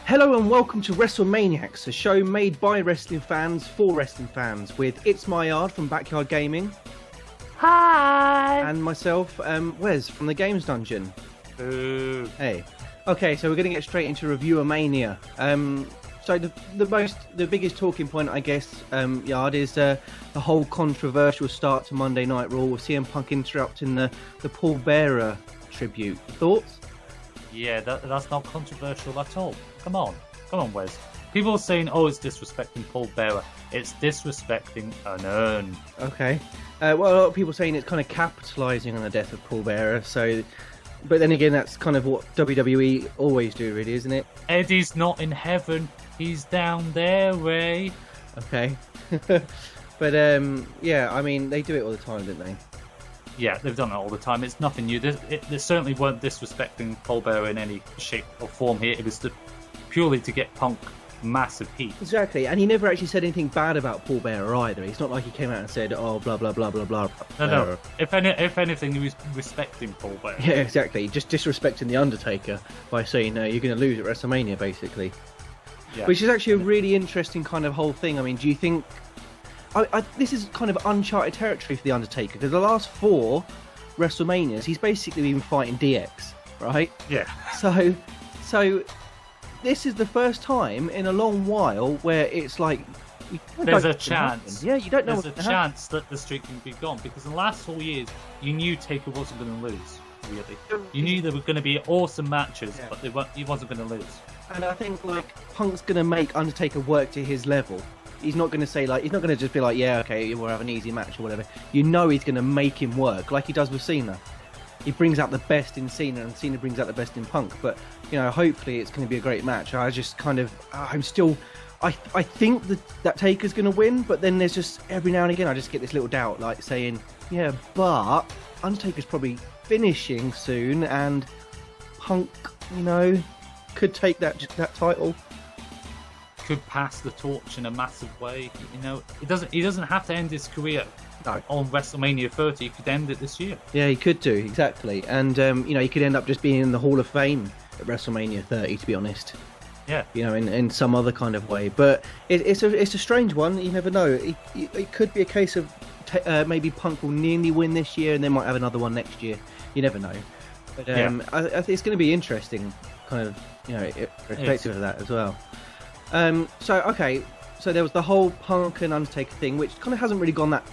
Hello and welcome to WRESTLEMANIACS, a show made by wrestling fans for wrestling fans, with It's My Yard from Backyard Gaming. Hi! And myself, Wes from the Games Dungeon. Ooh. Hey. Okay, so we're going to get straight into Reviewer Mania. So the biggest talking point, I guess, Yard, is the whole controversial start to Monday Night Raw with CM Punk interrupting the Paul Bearer tribute. Thoughts? Yeah, that's not controversial at all. Come on, Wes. People are saying, oh, it's disrespecting Paul Bearer. It's disrespecting an urn. Okay. Well, a lot of people saying it's kind of capitalising on the death of Paul Bearer, so... But then again, that's kind of what WWE always do, really, isn't it? Eddie's not in heaven. He's down there, Ray. Okay. But, yeah, I mean, they do it all the time, don't they? Yeah, they've done it all the time. It's nothing new. They certainly weren't disrespecting Paul Bearer in any shape or form here. It was purely to get Punk massive heat. Exactly, and he never actually said anything bad about Paul Bearer either. It's not like he came out and said, oh, blah, blah, blah, blah, blah. No. If anything, he was respecting Paul Bearer. Yeah, exactly. Just disrespecting The Undertaker by saying, no, you're going to lose at WrestleMania, basically. Yeah. Which is actually a really interesting kind of whole thing. I mean, do you think... this is kind of uncharted territory for The Undertaker, because the last 4 WrestleManias, he's basically been fighting DX, right? Yeah. So this is the first time in a long while where it's like... There's a chance. Yeah, you don't know. There's a chance that the streak can be gone, because in the last 4 years, you knew Taker wasn't going to lose, really. You knew there were going to be awesome matches, but he wasn't going to lose. And I think, like, Punk's going to make Undertaker work to his level. He's not going to say, like, he's not going to just be like, yeah, okay, we'll have an easy match or whatever. You know he's going to make him work, like he does with Cena. He brings out the best in Cena, and Cena brings out the best in Punk. But, you know, hopefully it's going to be a great match. I just kind of, I think that Taker's going to win, but then there's just, every now and again, I just get this little doubt, like, saying, yeah, but Undertaker's probably finishing soon, and Punk, you know, could take that title. Could pass the torch in a massive way. You know, he doesn't have to end his career on WrestleMania 30. He could end it this year. Yeah, he could do, exactly. And you know, he could end up just being in the Hall of Fame at WrestleMania 30, to be honest. Yeah. You know, in some other kind of way. But it's a strange one. You never know. It could be a case of maybe Punk will nearly win this year, and they might have another one next year. You never know. But I think it's going to be interesting, kind of, you know, irrespective of that as well. So there was the whole Punk and Undertaker thing, which kind of hasn't really gone that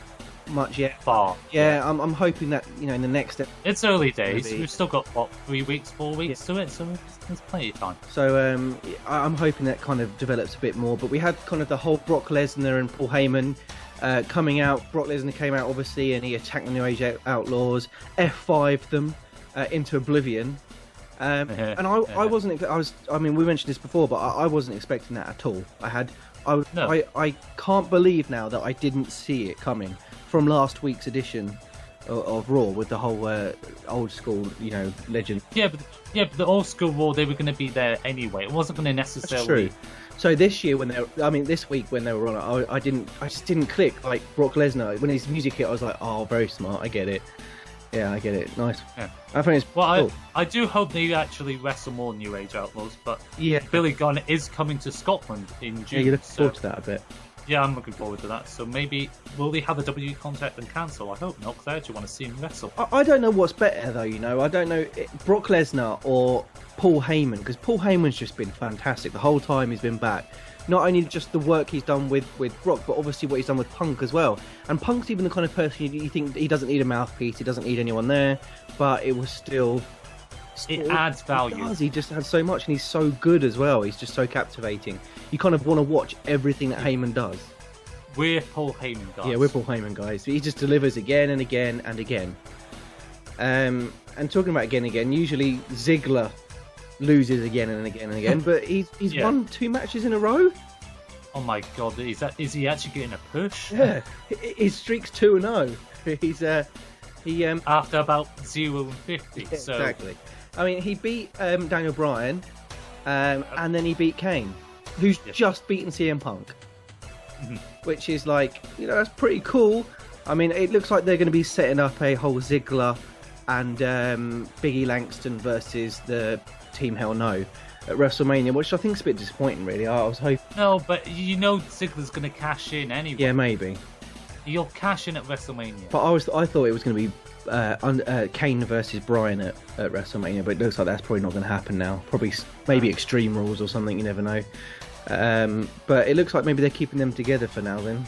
much yet. Far. Yeah, I'm hoping that, you know, in the next... It's early days. We've still got, 3 weeks, 4 weeks to it, so there's plenty of time. So I'm hoping that kind of develops a bit more, but we had kind of the whole Brock Lesnar and Paul Heyman coming out. Brock Lesnar came out, obviously, and he attacked the New Age Outlaws, F5'd them into oblivion. And I wasn't. I mean, we mentioned this before, but I wasn't expecting that at all. I can't believe now that I didn't see it coming from last week's edition of Raw with the whole old school, you know, legend. Yeah, but the old school Raw, they were going to be there anyway. It wasn't going to necessarily. That's true. So this year, this week when they were on it, I just didn't click. Like Brock Lesnar, when his music hit, I was like, oh, very smart. I get it. Yeah, I get it. Nice. Yeah. I think it's cool. I do hope they actually wrestle more New Age Outlaws, but yeah, Billy Gunn is coming to Scotland in June. Yeah, you look forward to that a bit. Yeah, I'm looking forward to that. So maybe, will they have a WWE contract and cancel? I hope not, because I actually want to see him wrestle. I don't know what's better, though, you know. I don't know, Brock Lesnar or Paul Heyman, because Paul Heyman's just been fantastic the whole time he's been back. Not only just the work he's done with Brock, but obviously what he's done with Punk as well. And Punk's even the kind of person you think he doesn't need a mouthpiece, he doesn't need anyone there, but it was still... It adds value. He just has so much, and he's so good as well. He's just so captivating. You kind of want to watch everything that Heyman does. We're Paul Heyman guys. Yeah, we're Paul Heyman guys. He just delivers again and again and again. And talking about again and again, usually Ziggler loses again and again and again, but he's won 2 matches in a row. Oh my god, is he actually getting a push? Yeah, his streak's 2-0. He's after about 0-50. Yeah, so exactly. I mean, he beat Daniel Bryan, and then he beat Kane, who's just beaten CM Punk, which is like, you know, that's pretty cool. I mean, it looks like they're going to be setting up a whole Ziggler and Biggie Langston versus the Team Hell No. at WrestleMania, which I think is a bit disappointing, really. I was hoping. No, but you know Ziggler's going to cash in anyway. Yeah, maybe. He'll cash in at WrestleMania. But I thought it was going to be Kane versus Bryan at WrestleMania, but it looks like that's probably not going to happen now. Probably maybe Extreme Rules or something. You never know. But it looks like maybe they're keeping them together for now. Then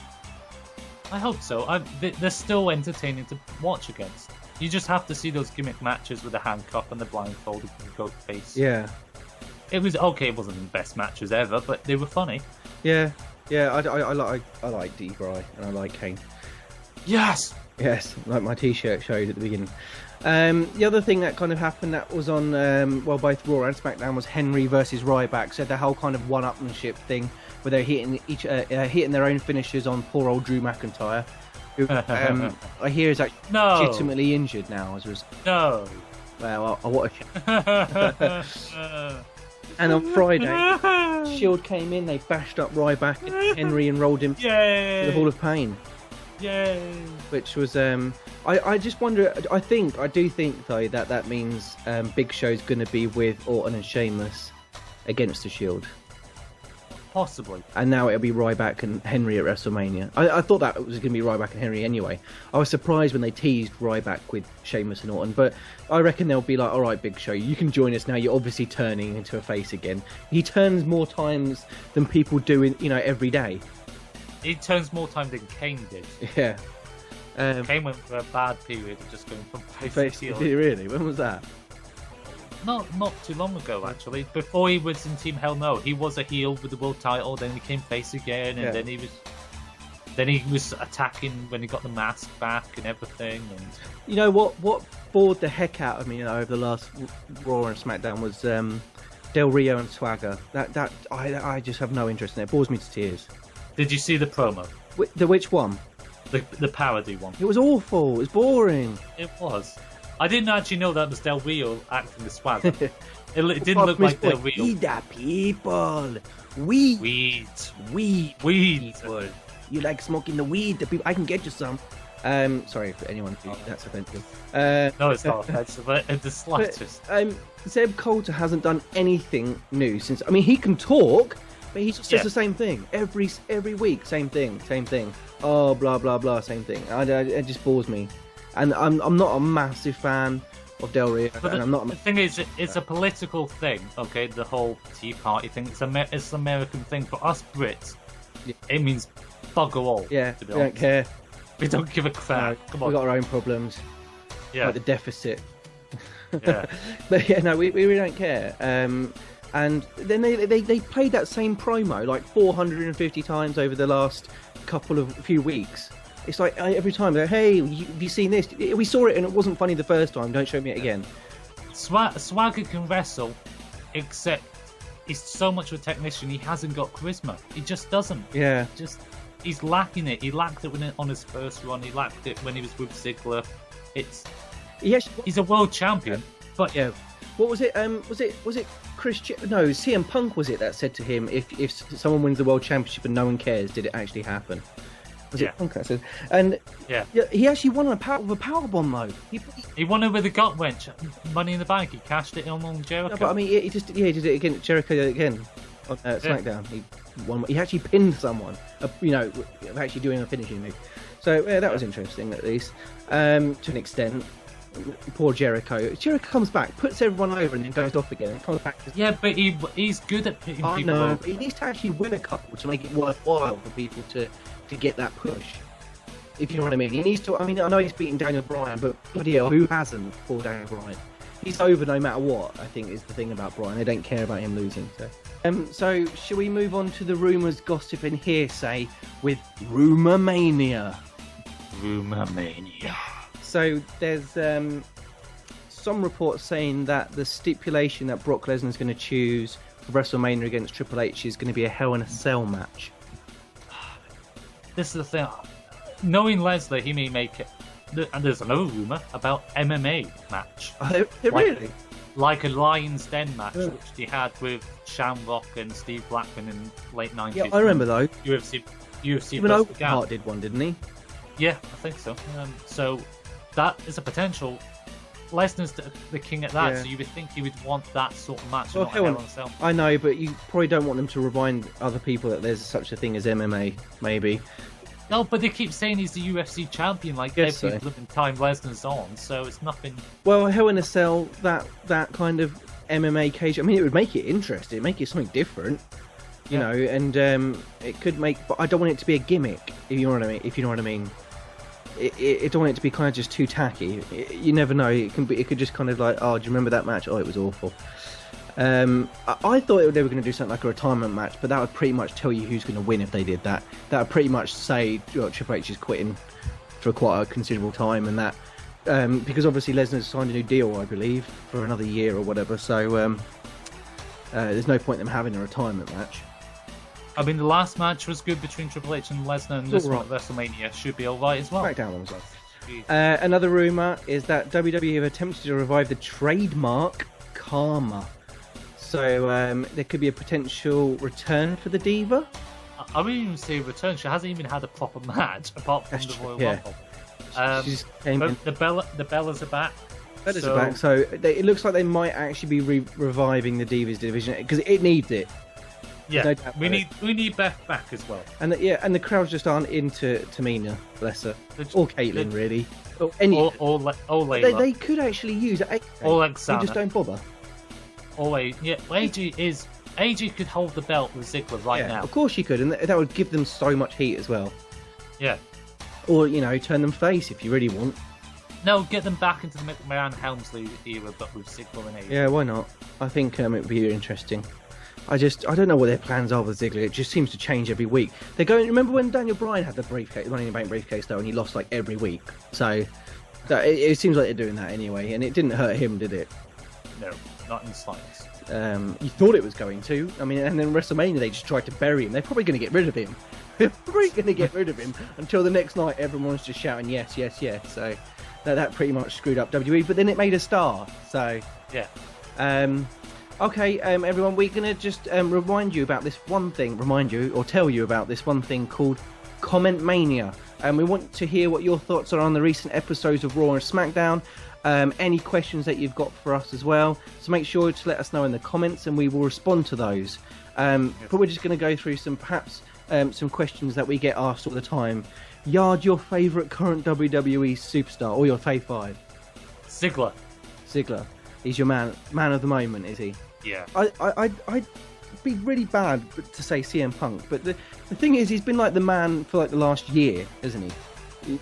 I hope so. They're still entertaining to watch against. You just have to see those gimmick matches with the handcuff and the blindfold and the goat face. Yeah. It was okay. It wasn't the best matches ever, but they were funny. Yeah. I like D-Bry and I like Kane. Yes, like my T-shirt showed at the beginning. The other thing that kind of happened that was on both Raw and SmackDown was Henry versus Ryback. So the whole kind of one-upmanship thing where they're hitting their own finishes on poor old Drew McIntyre, who I hear is actually legitimately injured now as a result. No. Well, I watch it. And on Friday, Shield came in, they bashed up Ryback and Henry and rolled him to the Hall of Pain. Yay! Which was, I just wonder, I do think though that means Big Show's going to be with Orton and Sheamus against the Shield. Possibly. And now it'll be Ryback and Henry at WrestleMania. I thought that was going to be Ryback and Henry anyway. I was surprised when they teased Ryback with Sheamus and Orton, but I reckon they'll be like, all right, Big Show, you can join us now. You're obviously turning into a face again. He turns more times than people do every day. He turns more time than Kane did. Yeah. Kane went for a bad period of just going from face to heel. Did he really? When was that? Not too long ago, actually. Before he was in Team Hell No, he was a heel with the world title. Then he became face again, and then he was attacking when he got the mask back and everything. And you know what bored the heck out of me over the last Raw and SmackDown was Del Rio and Swagger. That I just have no interest in it. It bores me to tears. Did you see the promo? Which one? The parody one. It was awful. It was boring. It was. I didn't actually know that was Del Rio acting the Swagger. It didn't look like Del Rio. We the people. Weed. People. You like smoking the weed? The people. I can get you some. Sorry for anyone who that's offensive. No, it's not offensive. It's the slightest. Zeb Coulter hasn't done anything new since. I mean, he can talk, but he just says the same thing every week. Same thing. Oh, blah blah blah. Same thing. It just bores me. And I'm not a massive fan of Del Rio. But and I'm not. The thing is, it's a political thing. Okay, the whole Tea Party thing. It's an American thing. For us Brits, it means bugger all. Yeah, to be we honest. don't care. We don't give a crap. No, Come on. We got our own problems. Yeah. Like the deficit. Yeah. But yeah, no, we really don't care. And then they played that same promo like 450 times over the last few weeks. It's like every time they're, hey, have you seen this? We saw it and it wasn't funny the first time. Don't show me it again. Swagger can wrestle, except he's so much of a technician. He hasn't got charisma. He just doesn't. Yeah. He's lacking it. He lacked it on his first run. He lacked it when he was with Ziggler. He's a world champion, but yeah. What was it? Was it Chris? No, CM Punk was it that said to him, if someone wins the world championship and no one cares, did it actually happen? Was it Punk that said? And he actually won with a powerbomb though. He won it with a gut wrench. Money in the Bank. He cashed it in on Jericho. No, but I mean, he did it again. Jericho did it again on SmackDown. He won. He actually pinned someone. Actually doing a finishing move. So that was interesting at least to an extent. Poor Jericho. Jericho comes back, puts everyone over, and then goes off again. And comes back. But he's good at putting people over. But he needs to actually win a couple to make it worthwhile for people to get that push. If you know what I mean. He needs to. I mean, I know he's beaten Daniel Bryan, but bloody hell, who hasn't for Daniel Bryan? He's over no matter what. I think is the thing about Bryan. They don't care about him losing. So shall we move on to the rumours, gossip, and hearsay with Rumormania? Rumormania. So there's some reports saying that the stipulation that Brock Lesnar is going to choose for WrestleMania against Triple H is going to be a Hell in a Cell match. This is the thing. Knowing Lesnar, he may make it. And there's another rumour about MMA match. Really? Like a Lion's Den match, which he had with Shamrock and Steve Blackman in late 90s. Yeah, I remember those. UFC Even Owen Hart did one, didn't he? Yeah, I think so. So that is a potential Lesnar's the king at that, Yeah. so you would think he would want that sort of match, Well, not Hell in a Cell. I know, but you probably don't want them to remind other people that there's such a thing as MMA, maybe. No, but they keep saying he's the UFC champion, like Guess every so. living time Lesnar's on, so it's nothing. Well, Hell in a Cell, that kind of MMA cage, I mean, it would make it interesting, make it something different, you know, and it could make, but I don't want it to be a gimmick, if you know what I mean. If you know what I mean, I don't want it to be kind of just too tacky. You never know. It could just kind of like, oh, do you remember that match? Oh, it was awful. I thought they were going to do something like a retirement match, but that would pretty much tell you who's going to win if they did that. That would pretty much say Triple H is quitting for quite a considerable time, and that because obviously Lesnar's signed a new deal, I believe, for another year or whatever. So there's no point in them having a retirement match. I mean, the last match was good between Triple H and Lesnar, and this one at WrestleMania should be alright as well. SmackDown was another rumour is that WWE have attempted to revive the trademark Karma. So there could be a potential return for the Diva. I wouldn't even say return. She hasn't even had a proper match apart from the Royal Rumble. But the Bellas are back. Bellas are back. So it looks like they might actually be reviving the Divas division because it needs it. Yeah, we need Beth back as well. And the crowds just aren't into Tamina, bless her, or Caitlyn really, or any. Or Layla. They could actually use it. Or Alexander. They just don't bother. AJ could hold the belt with Ziggler right now. Of course you could, and that would give them so much heat as well. Yeah. Or turn them face if you really want. No, get them back into the McMahon Helmsley era, but with Ziggler and AJ. Yeah, why not? I think it would be interesting. I don't know what their plans are with Ziggler. It just seems to change every week. They're going. Remember when Daniel Bryan had the briefcase, Money in the Bank briefcase, though, and he lost like every week. So it seems like they're doing that anyway, and it didn't hurt him, did it? No, not in the slightest. You thought it was going to. I mean, and then WrestleMania they just tried to bury him. They're probably going to get rid of him. They're probably going to get rid of him until the next night. Everyone's just shouting yes, yes, yes. So that pretty much screwed up WWE. But then it made a star. So yeah. Okay, everyone, we're going to just remind you about this one thing, tell you about this one thing called COMMENTMANIA. And we want to hear what your thoughts are on the recent episodes of Raw and SmackDown. Any questions that you've got for us as well. So make sure to let us know in the comments and we will respond to those. But we're just going to go through some questions that we get asked all the time. Yard, your favourite current WWE superstar, or your fave 5? Ziggler. He's your man of the moment, is he? Yeah. I'd be really bad to say CM Punk, but the thing is, he's been like the man for like the last year, isn't he?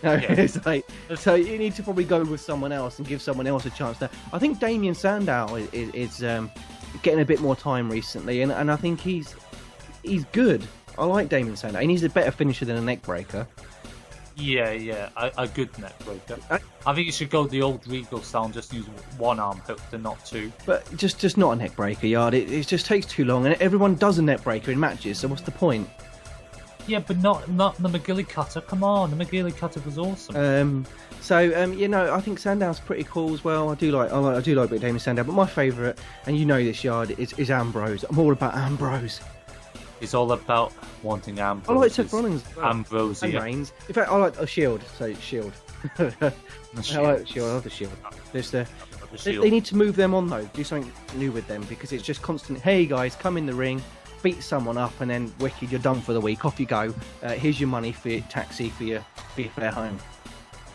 It's like, so you need to probably go with someone else and give someone else a chance. I think Damien Sandow is getting a bit more time recently, and I think he's good. I like Damien Sandow, and he's a better finisher than a neck breaker. Yeah, a good neck breaker. I think you should go the old Regal style and just use one arm hooked and not two. But just not a neck breaker, Yard. It just takes too long, and everyone does a neck breaker in matches. So what's the point? Yeah, but not the McGilly Cutter. Come on, the McGilly Cutter was awesome. I think Sandow's pretty cool as well. I do like a bit of Damien Sandow, but my favourite, and you know this, Yard, is Ambrose. I'm all about Ambrose. It's all about wanting Ambrose. I like Seth Rollins. Ambrosia. And Reigns. In fact, I like a Shield. So Shield. I like Shield. I love the Shield. They need to move them on though. Do something new with them because it's just constant. Hey guys, come in the ring, beat someone up, and then wicked, you're done for the week. Off you go. Here's your money for your taxi for your fare home.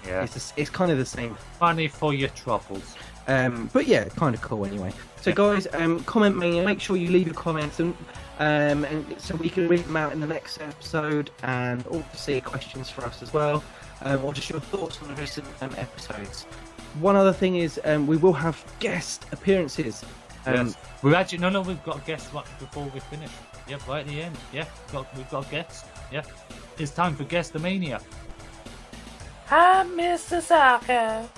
Yeah. It's kind of the same. Money for your troubles. But yeah, kind of cool anyway. So guys, comment me. Make sure you leave your comments and so we can read them out in the next episode, and also see questions for us as well, or just your thoughts on the recent episodes. One other thing is we will have guest appearances. Yes. We've got guests right before we finish. Yeah, right at the end. Yeah, we've got guests. Yeah, it's time for Guestomania. I'm Mr. Soccer,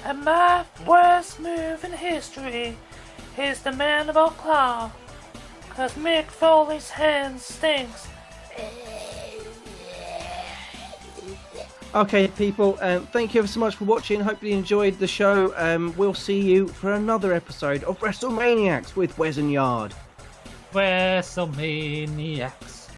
and my worst move in history is the mandible claw, 'cause Mick Foley's hand stinks. Okay, people, thank you ever so much for watching. Hope you enjoyed the show. We'll see you for another episode of WrestleManiacs with Wes and Yard. WrestleManiacs.